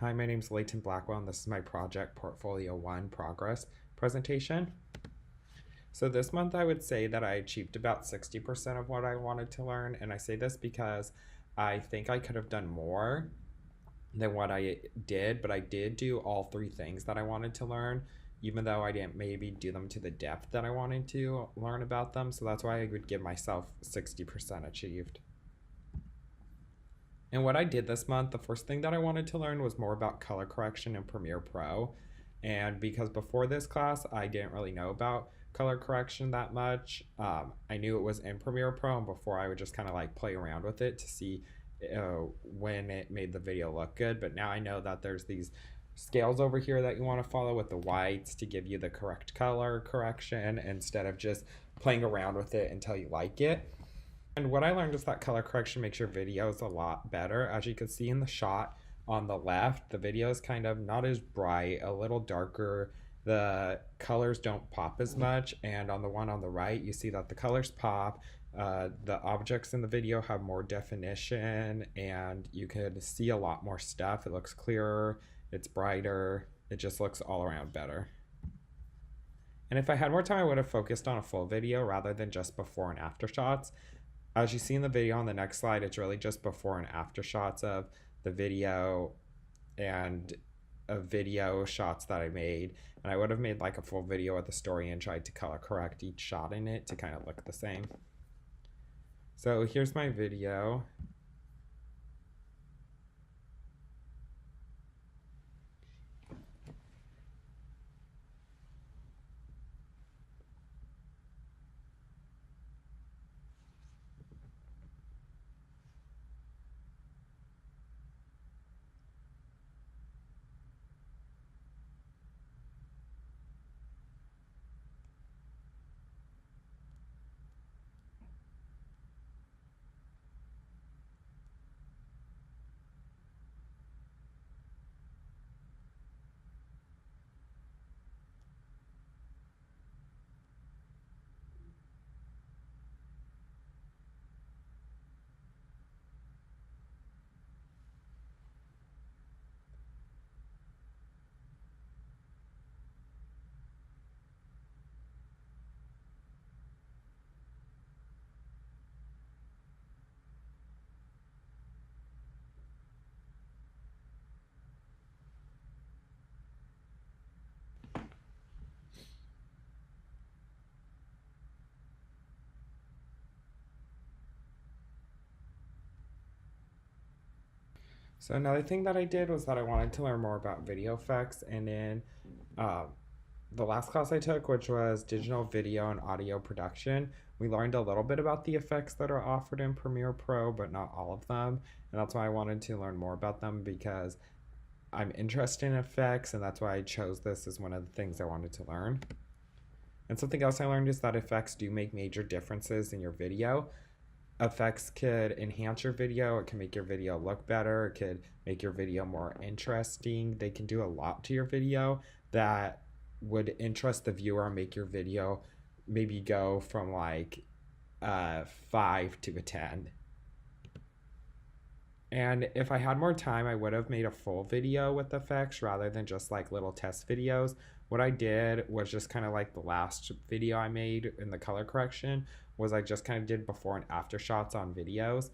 Hi, my name is Leighton Blackwell, and this is my Project Portfolio 1 progress presentation. So this month I would say that I achieved about 60% of what I wanted to learn, and I say this because I think I could have done more than what I did, but I did do all three things that I wanted to learn, even though I didn't maybe do them to the depth that I wanted to learn about them, so that's why I would give myself 60% achieved. And what I did this month, the first thing that I wanted to learn was more about color correction in Premiere Pro. And because before this class, I didn't really know about color correction that much. I knew it was in Premiere Pro, and before I would just kind of like play around with it to see when it made the video look good. But now I know that there's these scales over here that you want to follow with the whites to give you the correct color correction instead of just playing around with it until you like it. And what I learned is that color correction makes your videos a lot better. As you can see in the shot on the left, the video is kind of not as bright, a little darker. The colors don't pop as much. And on the one on the right, you see that the colors pop. The objects in the video have more definition, and you could see a lot more stuff. It looks clearer, it's brighter, it just looks all around better. And if I had more time, I would have focused on a full video rather than just before and after shots. As you see in the video on the next slide, it's really just before and after shots of the video and video shots that I made. And I would have made like a full video with the story and tried to color correct each shot in it to kind of look the same. So here's my video. So another thing that I did was that I wanted to learn more about video effects, and in the last class I took, which was digital video and audio production, we learned a little bit about the effects that are offered in Premiere Pro, but not all of them. And that's why I wanted to learn more about them, because I'm interested in effects, and that's why I chose this as one of the things I wanted to learn. And something else I learned is that effects do make major differences in your video. Effects could enhance your video, it can make your video look better, it could make your video more interesting. They can do a lot to your video that would interest the viewer and make your video maybe go from like 5 to a 10. And if I had more time, I would have made a full video with effects rather than just like little test videos. What I did was just kind of like the last video I made in the color correction was I just kind of did before and after shots on videos.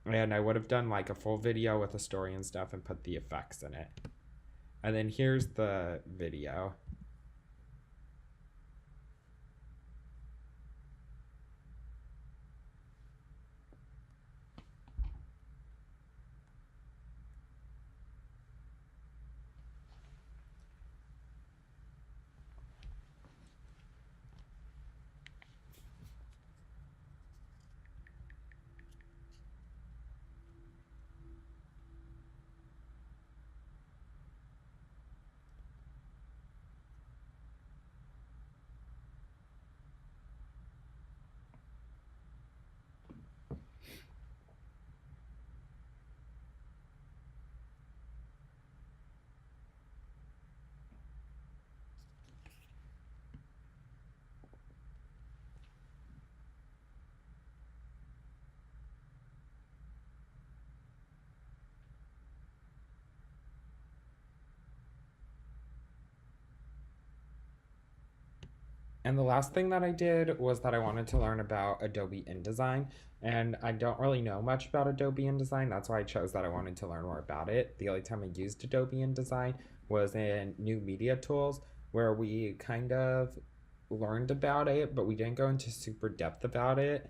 And I would have done like a full video with a story and stuff and put the effects in it. And then here's the video. And the last thing that I did was that I wanted to learn about Adobe InDesign. And I don't really know much about Adobe InDesign. That's why I chose that I wanted to learn more about it. The only time I used Adobe InDesign was in New Media Tools, where we kind of learned about it, but we didn't go into super depth about it.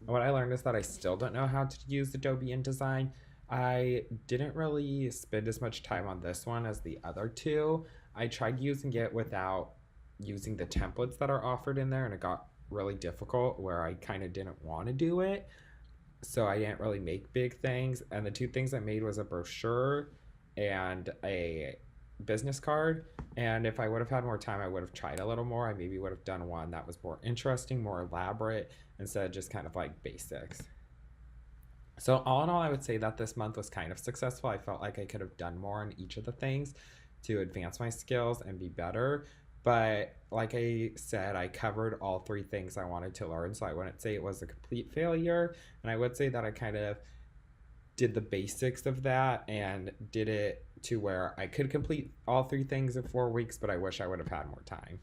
And what I learned is that I still don't know how to use Adobe InDesign. I didn't really spend as much time on this one as the other two. I tried using it without using the templates that are offered in there, and it got really difficult where I kind of didn't want to do it. So I didn't really make big things. And the two things I made was a brochure and a business card. And if I would have had more time, I would have tried a little more. I maybe would have done one that was more interesting, more elaborate, instead of just kind of like basics. So all in all, I would say that this month was kind of successful. I felt like I could have done more on each of the things to advance my skills and be better. But like I said, I covered all three things I wanted to learn, so I wouldn't say it was a complete failure. And I would say that I kind of did the basics of that and did it to where I could complete all three things in 4 weeks, but I wish I would have had more time.